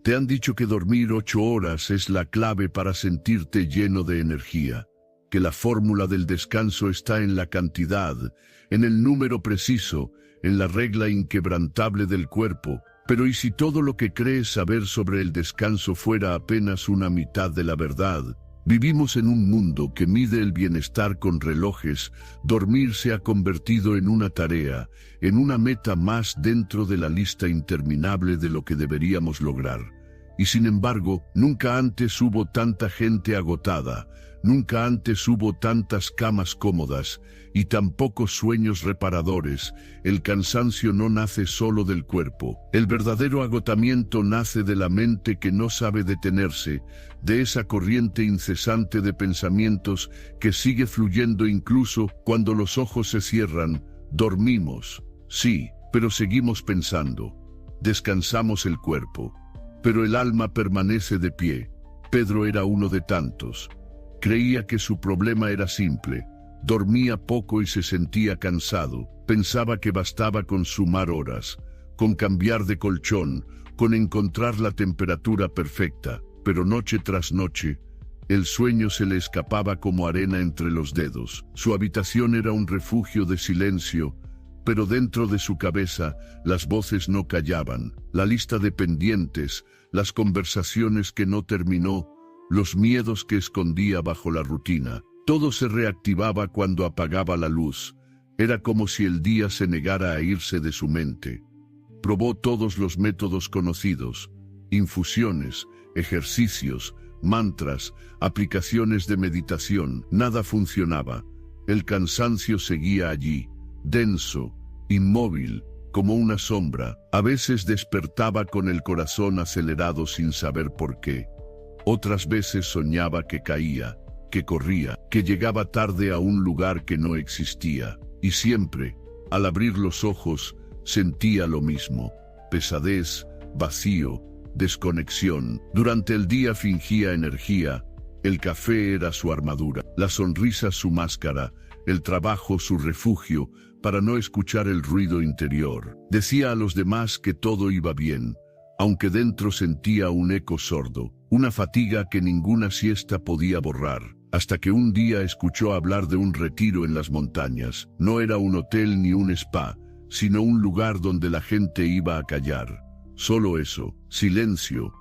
Te han dicho que dormir 8 horas es la clave para sentirte lleno de energía, que la fórmula del descanso está en la cantidad, en el número preciso, en la regla inquebrantable del cuerpo. Pero ¿y si todo lo que crees saber sobre el descanso fuera apenas una mitad de la verdad? Vivimos en un mundo que mide el bienestar con relojes. Dormir se ha convertido en una tarea, en una meta más dentro de la lista interminable de lo que deberíamos lograr. Y sin embargo, nunca antes hubo tanta gente agotada, nunca antes hubo tantas camas cómodas y tan pocos sueños reparadores. El cansancio no nace solo del cuerpo. El verdadero agotamiento nace de la mente que no sabe detenerse, de esa corriente incesante de pensamientos que sigue fluyendo incluso cuando los ojos se cierran. Dormimos, sí, pero seguimos pensando. Descansamos el cuerpo, pero el alma permanece de pie. Pedro era uno de tantos. Creía que su problema era simple. Dormía poco y se sentía cansado. Pensaba que bastaba con sumar horas, con cambiar de colchón, con encontrar la temperatura perfecta. Pero noche tras noche, el sueño se le escapaba como arena entre los dedos. Su habitación era un refugio de silencio, pero dentro de su cabeza las voces no callaban. La lista de pendientes, las conversaciones que no terminó, los miedos que escondía bajo la rutina. Todo se reactivaba cuando apagaba la luz. Era como si el día se negara a irse de su mente. Probó todos los métodos conocidos: infusiones, ejercicios, mantras, aplicaciones de meditación. Nada funcionaba. El cansancio seguía allí, denso, inmóvil, como una sombra. A veces despertaba con el corazón acelerado sin saber por qué. Otras veces soñaba que caía, que corría, que llegaba tarde a un lugar que no existía. Y siempre, al abrir los ojos, sentía lo mismo: pesadez, vacío, desconexión. Durante el día fingía energía. El café era su armadura, la sonrisa su máscara, el trabajo su refugio, para no escuchar el ruido interior. Decía a los demás que todo iba bien, aunque dentro sentía un eco sordo, una fatiga que ninguna siesta podía borrar. Hasta que un día escuchó hablar de un retiro en las montañas. No era un hotel ni un spa, sino un lugar donde la gente iba a callar. Solo eso, silencio,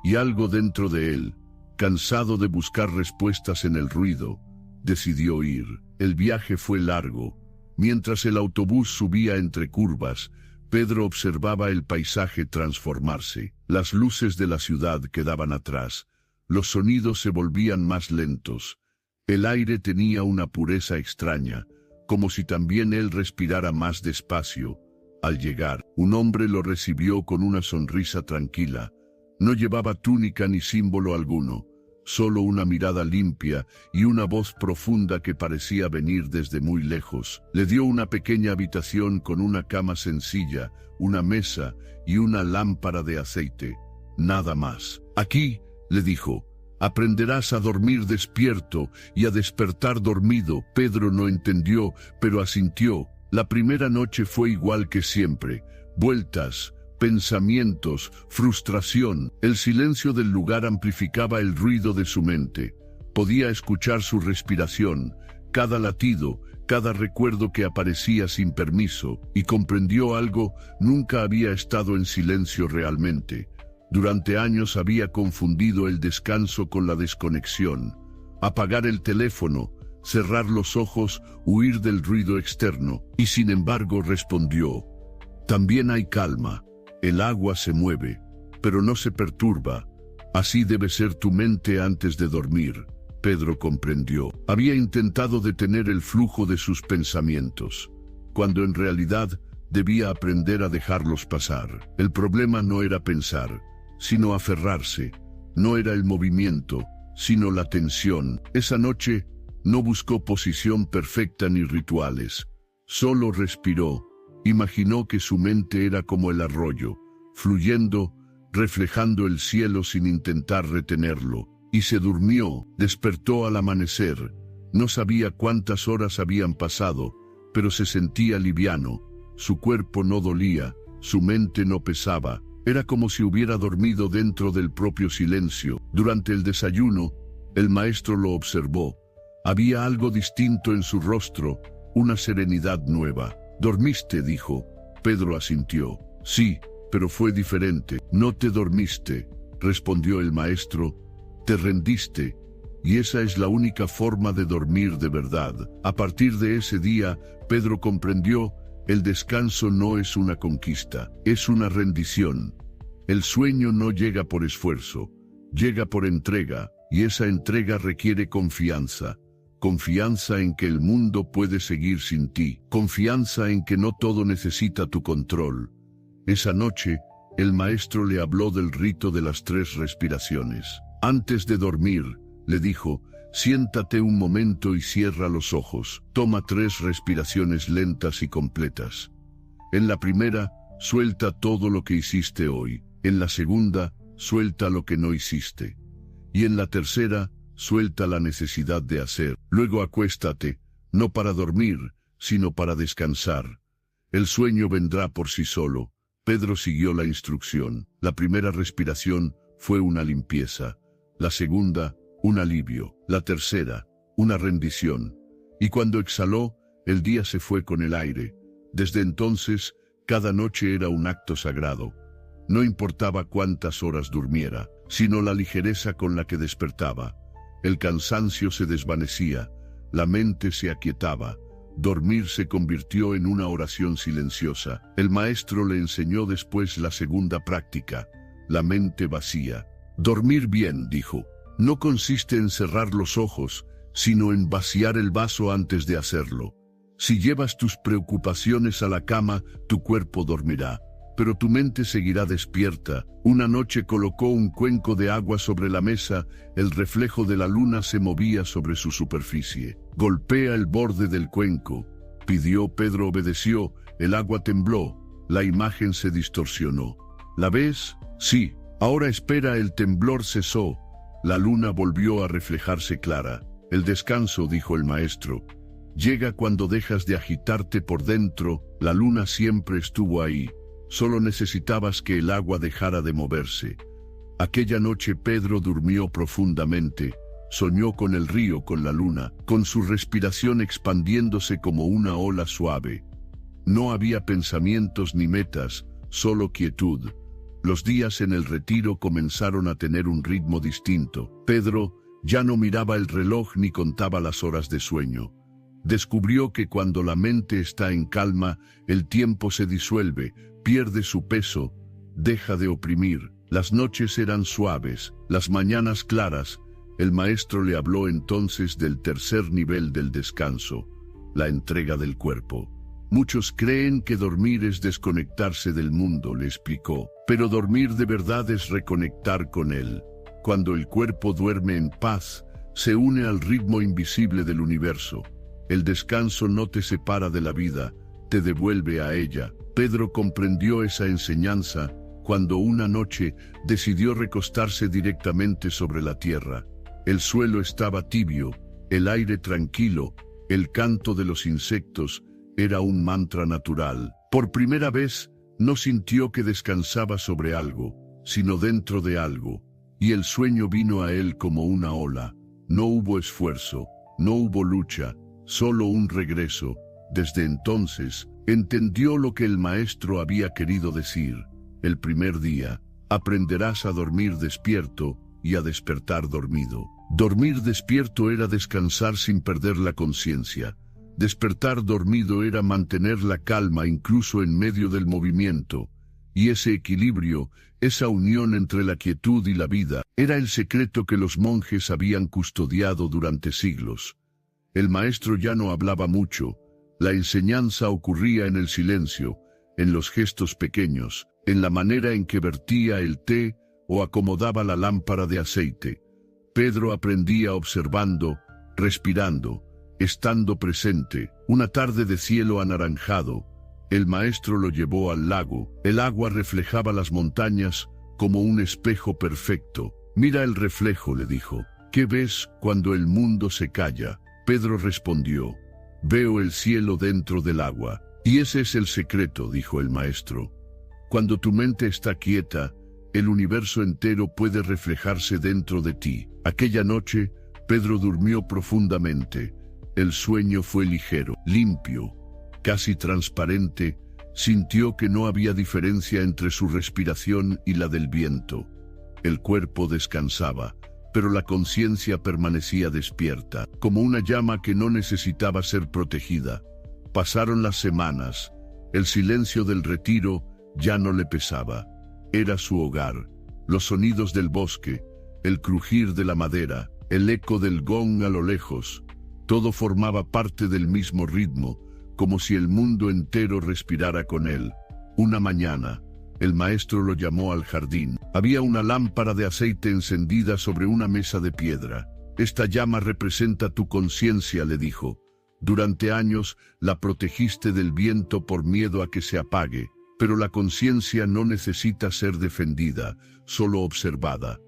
y algo dentro de él, cansado de buscar respuestas en el ruido, decidió ir. El viaje fue largo. Mientras el autobús subía entre curvas, Pedro observaba el paisaje transformarse. Las luces de la ciudad quedaban atrás. Los sonidos se volvían más lentos. El aire tenía una pureza extraña, como si también él respirara más despacio. Al llegar, un hombre lo recibió con una sonrisa tranquila. No llevaba túnica ni símbolo alguno, solo una mirada limpia y una voz profunda que parecía venir desde muy lejos. Le dio una pequeña habitación con una cama sencilla, una mesa y una lámpara de aceite. Nada más. Aquí, le dijo, aprenderás a dormir despierto y a despertar dormido. Pedro no entendió, pero asintió. La primera noche fue igual que siempre. Vueltas, pensamientos, frustración. El silencio del lugar amplificaba el ruido de su mente. Podía escuchar su respiración, cada latido, cada recuerdo que aparecía sin permiso, y comprendió algo: nunca había estado en silencio realmente. Durante años había confundido el descanso con la desconexión. Apagar el teléfono, cerrar los ojos, huir del ruido externo. Y sin embargo respondió: también hay calma. El agua se mueve, pero no se perturba. Así debe ser tu mente antes de dormir. Pedro comprendió. Había intentado detener el flujo de sus pensamientos, cuando en realidad debía aprender a dejarlos pasar. El problema no era pensar, sino aferrarse. No era el movimiento, sino la tensión. Esa noche no buscó posición perfecta ni rituales. Solo respiró. Imaginó que su mente era como el arroyo, fluyendo, reflejando el cielo sin intentar retenerlo. Y se durmió. Despertó al amanecer. No sabía cuántas horas habían pasado, pero se sentía liviano. Su cuerpo no dolía, su mente no pesaba. Era como si hubiera dormido dentro del propio silencio. Durante el desayuno, el maestro lo observó. Había algo distinto en su rostro, una serenidad nueva. «¿Dormiste?», dijo. Pedro asintió. «Sí, pero fue diferente». «No te dormiste», respondió el maestro. «Te rendiste. Y esa es la única forma de dormir de verdad». A partir de ese día, Pedro comprendió: el descanso no es una conquista, es una rendición. El sueño no llega por esfuerzo, llega por entrega, y esa entrega requiere confianza. Confianza en que el mundo puede seguir sin ti, confianza en que no todo necesita tu control. Esa noche, el maestro le habló del rito de las 3 respiraciones. Antes de dormir, le dijo: «Siéntate un momento y cierra los ojos. Toma 3 respiraciones lentas y completas. En la primera, suelta todo lo que hiciste hoy. En la segunda, suelta lo que no hiciste. Y en la tercera, suelta la necesidad de hacer. Luego acuéstate, no para dormir, sino para descansar. El sueño vendrá por sí solo». Pedro siguió la instrucción. La primera respiración fue una limpieza. La segunda, un alivio. La tercera, una rendición. Y cuando exhaló, el día se fue con el aire. Desde entonces, cada noche era un acto sagrado. No importaba cuántas horas durmiera, sino la ligereza con la que despertaba. El cansancio se desvanecía, la mente se aquietaba. Dormir se convirtió en una oración silenciosa. El maestro le enseñó después la segunda práctica, la mente vacía. «Dormir bien», dijo, «no consiste en cerrar los ojos, sino en vaciar el vaso antes de hacerlo. Si llevas tus preocupaciones a la cama, tu cuerpo dormirá, pero tu mente seguirá despierta». Una noche colocó un cuenco de agua sobre la mesa, el reflejo de la luna se movía sobre su superficie. «Golpea el borde del cuenco», pidió. Pedro obedeció, el agua tembló, la imagen se distorsionó. «¿La ves?». «Sí». «Ahora espera». El temblor cesó, la luna volvió a reflejarse clara. «El descanso», dijo el maestro, «llega cuando dejas de agitarte por dentro. La luna siempre estuvo ahí. Solo necesitabas que el agua dejara de moverse». Aquella noche Pedro durmió profundamente. Soñó con el río, con la luna, con su respiración expandiéndose como una ola suave. No había pensamientos ni metas, solo quietud. Los días en el retiro comenzaron a tener un ritmo distinto. Pedro ya no miraba el reloj ni contaba las horas de sueño. Descubrió que cuando la mente está en calma, el tiempo se disuelve, pierde su peso, deja de oprimir. Las noches eran suaves, las mañanas claras. El maestro le habló entonces del tercer nivel del descanso, la entrega del cuerpo. «Muchos creen que dormir es desconectarse del mundo», le explicó, «pero dormir de verdad es reconectar con él. Cuando el cuerpo duerme en paz, se une al ritmo invisible del universo. El descanso no te separa de la vida, te devuelve a ella». Pedro comprendió esa enseñanza cuando una noche decidió recostarse directamente sobre la tierra. El suelo estaba tibio, el aire tranquilo, el canto de los insectos era un mantra natural. Por primera vez, no sintió que descansaba sobre algo, sino dentro de algo, y el sueño vino a él como una ola. No hubo esfuerzo, no hubo lucha, solo un regreso. Desde entonces, entendió lo que el maestro había querido decir. El primer día, aprenderás a dormir despierto y a despertar dormido. Dormir despierto era descansar sin perder la conciencia. Despertar dormido era mantener la calma incluso en medio del movimiento. Y ese equilibrio, esa unión entre la quietud y la vida, era el secreto que los monjes habían custodiado durante siglos. El maestro ya no hablaba mucho. La enseñanza ocurría en el silencio, en los gestos pequeños, en la manera en que vertía el té o acomodaba la lámpara de aceite. Pedro aprendía observando, respirando, estando presente. Una tarde de cielo anaranjado, el maestro lo llevó al lago. El agua reflejaba las montañas como un espejo perfecto. «Mira el reflejo», le dijo. «¿Qué ves cuando el mundo se calla?». Pedro respondió: «Veo el cielo dentro del agua». «Y ese es el secreto», dijo el maestro. Cuando tu mente está quieta, el universo entero puede reflejarse dentro de ti. Aquella noche, Pedro durmió profundamente. El sueño fue ligero, limpio, casi transparente. Sintió que no había diferencia entre su respiración y la del viento. El cuerpo descansaba, pero la conciencia permanecía despierta, como una llama que no necesitaba ser protegida. Pasaron las semanas. El silencio del retiro ya no le pesaba. Era su hogar. Los sonidos del bosque, el crujir de la madera, el eco del gong a lo lejos, todo formaba parte del mismo ritmo, como si el mundo entero respirara con él. Una mañana, el maestro lo llamó al jardín. Había una lámpara de aceite encendida sobre una mesa de piedra. Esta llama representa tu conciencia, le dijo. Durante años la protegiste del viento por miedo a que se apague, pero la conciencia no necesita ser defendida, solo observada.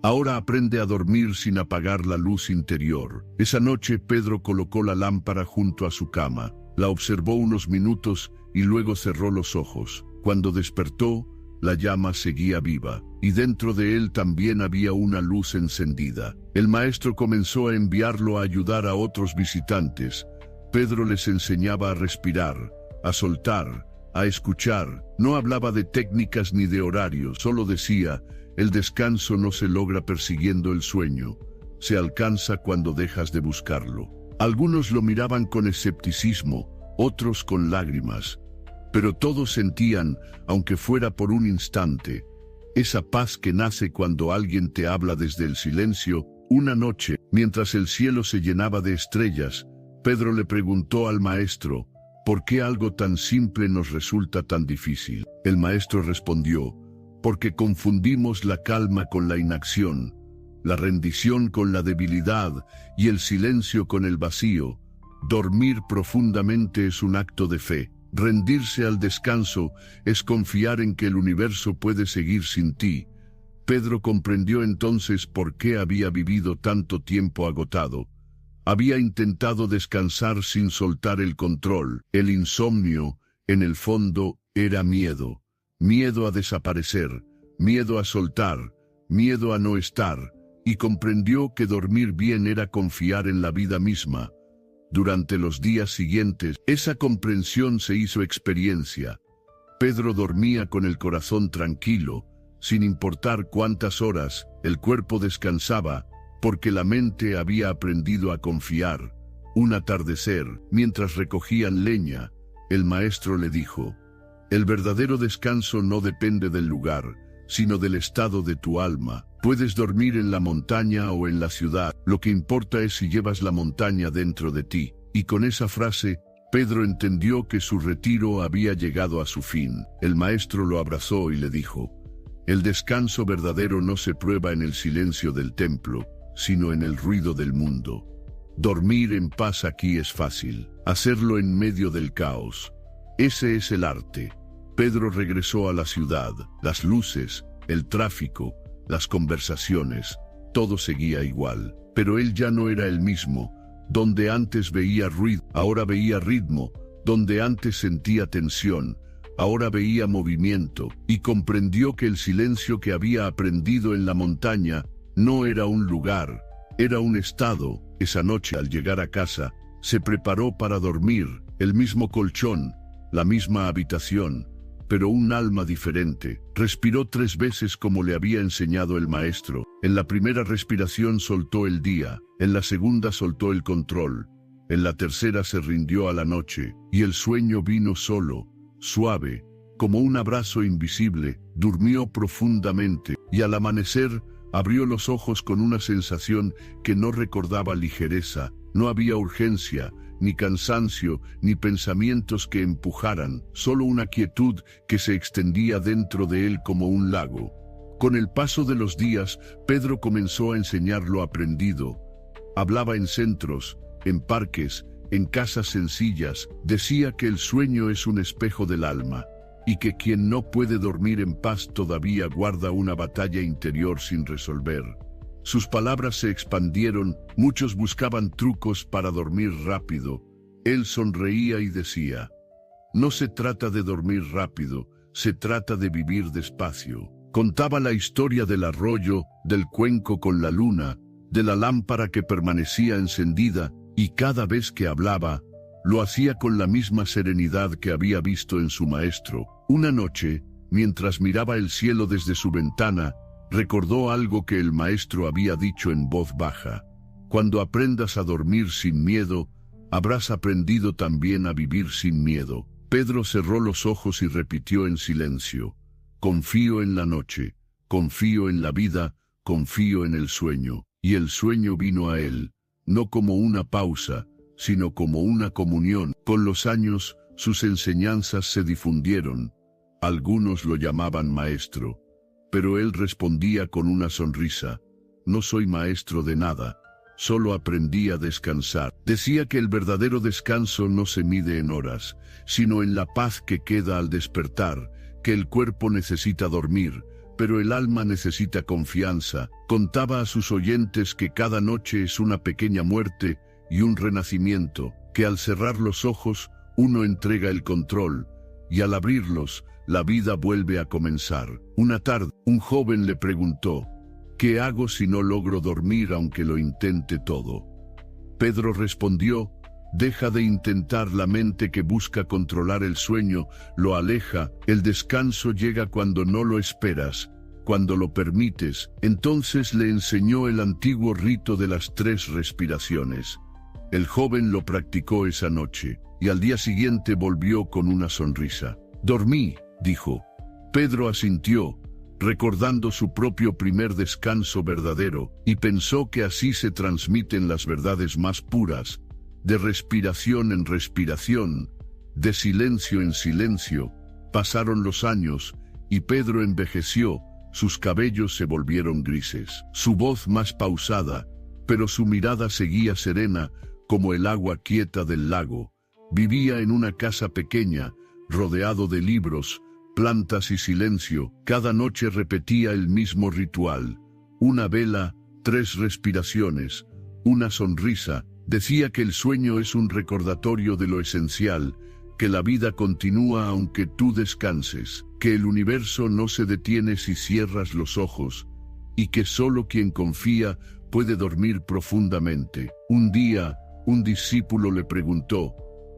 Ahora aprende a dormir sin apagar la luz interior. Esa noche Pedro colocó la lámpara junto a su cama, la observó unos minutos y luego cerró los ojos. Cuando despertó, la llama seguía viva, y dentro de él también había una luz encendida. El maestro comenzó a enviarlo a ayudar a otros visitantes. Pedro les enseñaba a respirar, a soltar, a escuchar. No hablaba de técnicas ni de horarios, solo decía: el descanso no se logra persiguiendo el sueño, se alcanza cuando dejas de buscarlo. Algunos lo miraban con escepticismo, otros con lágrimas, pero todos sentían, aunque fuera por un instante, esa paz que nace cuando alguien te habla desde el silencio. Una noche, mientras el cielo se llenaba de estrellas, Pedro le preguntó al maestro: ¿por qué algo tan simple nos resulta tan difícil? El maestro respondió: porque confundimos la calma con la inacción, la rendición con la debilidad y el silencio con el vacío. Dormir profundamente es un acto de fe. Rendirse al descanso es confiar en que el universo puede seguir sin ti. Pedro comprendió entonces por qué había vivido tanto tiempo agotado. Había intentado descansar sin soltar el control. El insomnio, en el fondo, era miedo. Miedo a desaparecer, miedo a soltar, miedo a no estar, y comprendió que dormir bien era confiar en la vida misma. Durante los días siguientes, esa comprensión se hizo experiencia. Pedro dormía con el corazón tranquilo, sin importar cuántas horas. El cuerpo descansaba, porque la mente había aprendido a confiar. Un atardecer, mientras recogían leña, el maestro le dijo: el verdadero descanso no depende del lugar, sino del estado de tu alma. Puedes dormir en la montaña o en la ciudad, lo que importa es si llevas la montaña dentro de ti. Y con esa frase, Pedro entendió que su retiro había llegado a su fin. El maestro lo abrazó y le dijo: el descanso verdadero no se prueba en el silencio del templo, sino en el ruido del mundo. Dormir en paz aquí es fácil, hacerlo en medio del caos. Ese es el arte. Pedro regresó a la ciudad. Las luces, el tráfico, las conversaciones, todo seguía igual. Pero él ya no era el mismo. Donde antes veía ruido, ahora veía ritmo. Donde antes sentía tensión, ahora veía movimiento. Y comprendió que el silencio que había aprendido en la montaña no era un lugar, era un estado. Esa noche, al llegar a casa, se preparó para dormir. El mismo colchón, la misma habitación, pero un alma diferente. Respiró 3 veces como le había enseñado el maestro. En la primera respiración soltó el día, en la segunda soltó el control, en la tercera se rindió a la noche, y el sueño vino solo, suave, como un abrazo invisible. Durmió profundamente, y al amanecer abrió los ojos con una sensación que no recordaba ligereza. No había urgencia, ni cansancio, ni pensamientos que empujaran, solo una quietud que se extendía dentro de él como un lago. Con el paso de los días, Pedro comenzó a enseñar lo aprendido. Hablaba en centros, en parques, en casas sencillas. Decía que el sueño es un espejo del alma, y que quien no puede dormir en paz todavía guarda una batalla interior sin resolver. Sus palabras se expandieron, muchos buscaban trucos para dormir rápido. Él sonreía y decía: no se trata de dormir rápido, se trata de vivir despacio. Contaba la historia del arroyo, del cuenco con la luna, de la lámpara que permanecía encendida, y cada vez que hablaba, lo hacía con la misma serenidad que había visto en su maestro. Una noche, mientras miraba el cielo desde su ventana, recordó algo que el maestro había dicho en voz baja. Cuando aprendas a dormir sin miedo, habrás aprendido también a vivir sin miedo. Pedro cerró los ojos y repitió en silencio: confío en la noche, confío en la vida, confío en el sueño. Y el sueño vino a él, no como una pausa, sino como una comunión. Con los años, sus enseñanzas se difundieron. Algunos lo llamaban maestro, pero él respondía con una sonrisa: no soy maestro de nada, solo aprendí a descansar. Decía que el verdadero descanso no se mide en horas, sino en la paz que queda al despertar, que el cuerpo necesita dormir, pero el alma necesita confianza. Contaba a sus oyentes que cada noche es una pequeña muerte y un renacimiento, que al cerrar los ojos uno entrega el control, y al abrirlos, la vida vuelve a comenzar. Una tarde, un joven le preguntó: ¿qué hago si no logro dormir aunque lo intente todo? Pedro respondió: deja de intentar. La mente que busca controlar el sueño lo aleja. El descanso llega cuando no lo esperas, cuando lo permites. Entonces le enseñó el antiguo rito de las 3 respiraciones. El joven lo practicó esa noche, y al día siguiente volvió con una sonrisa. Dormí, dijo. Pedro asintió, recordando su propio primer descanso verdadero, y pensó que así se transmiten las verdades más puras, de respiración en respiración, de silencio en silencio. Pasaron los años, y Pedro envejeció, sus cabellos se volvieron grises, su voz más pausada, pero su mirada seguía serena, como el agua quieta del lago. Vivía en una casa pequeña, rodeado de libros, plantas y silencio. Cada noche repetía el mismo ritual: una vela, 3 respiraciones, una sonrisa. Decía que el sueño es un recordatorio de lo esencial, que la vida continúa aunque tú descanses, que el universo no se detiene si cierras los ojos, y que solo quien confía puede dormir profundamente. Un día, un discípulo le preguntó: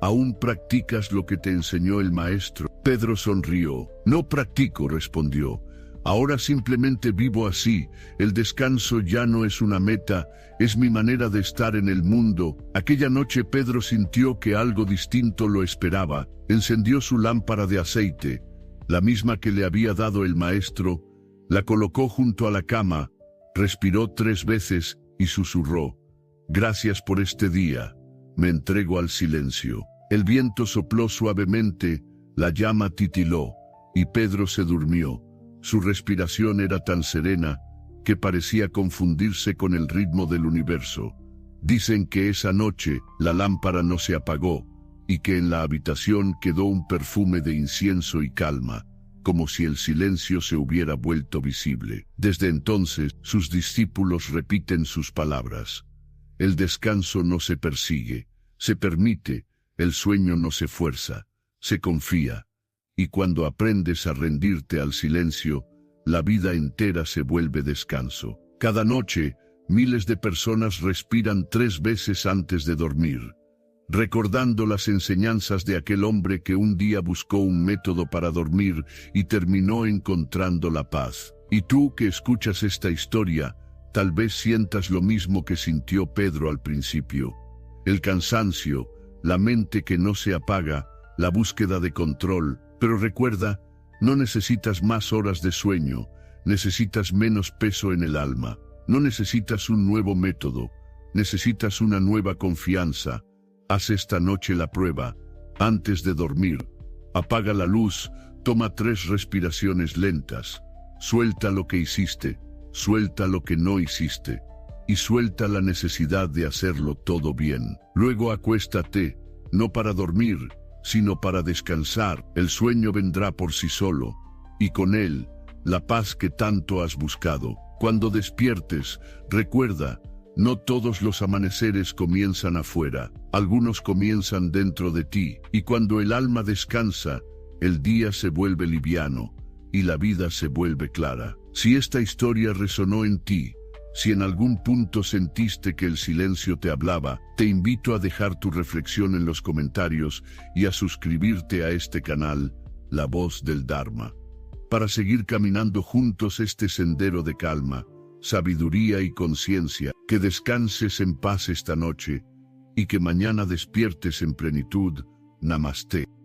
¿aún practicas lo que te enseñó el maestro? Pedro sonrió. No practico, respondió. Ahora simplemente vivo así. El descanso ya no es una meta, es mi manera de estar en el mundo. Aquella noche Pedro sintió que algo distinto lo esperaba. Encendió su lámpara de aceite, la misma que le había dado el maestro, la colocó junto a la cama, respiró 3 veces y susurró: gracias por este día, me entrego al silencio. El viento sopló suavemente, la llama titiló, y Pedro se durmió. Su respiración era tan serena que parecía confundirse con el ritmo del universo. Dicen que esa noche la lámpara no se apagó y que en la habitación quedó un perfume de incienso y calma, como si el silencio se hubiera vuelto visible. Desde entonces, sus discípulos repiten sus palabras: el descanso no se persigue, se permite. El sueño no se fuerza, se confía. Y cuando aprendes a rendirte al silencio, la vida entera se vuelve descanso. Cada noche, miles de personas respiran 3 veces antes de dormir, recordando las enseñanzas de aquel hombre que un día buscó un método para dormir y terminó encontrando la paz. Y tú que escuchas esta historia, tal vez sientas lo mismo que sintió Pedro al principio: el cansancio, la mente que no se apaga, la búsqueda de control. Pero recuerda, no necesitas más horas de sueño, necesitas menos peso en el alma. No necesitas un nuevo método, necesitas una nueva confianza. Haz esta noche la prueba. Antes de dormir, apaga la luz, toma 3 respiraciones lentas. Suelta lo que hiciste, suelta lo que no hiciste, y suelta la necesidad de hacerlo todo bien. Luego acuéstate, no para dormir, sino para descansar. El sueño vendrá por sí solo, y con él, la paz que tanto has buscado. Cuando despiertes, recuerda, no todos los amaneceres comienzan afuera, algunos comienzan dentro de ti, y cuando el alma descansa, el día se vuelve liviano y la vida se vuelve clara. Si esta historia resonó en ti, si en algún punto sentiste que el silencio te hablaba, te invito a dejar tu reflexión en los comentarios y a suscribirte a este canal, La Voz del Dharma, para seguir caminando juntos este sendero de calma, sabiduría y conciencia. Que descanses en paz esta noche y que mañana despiertes en plenitud. Namaste.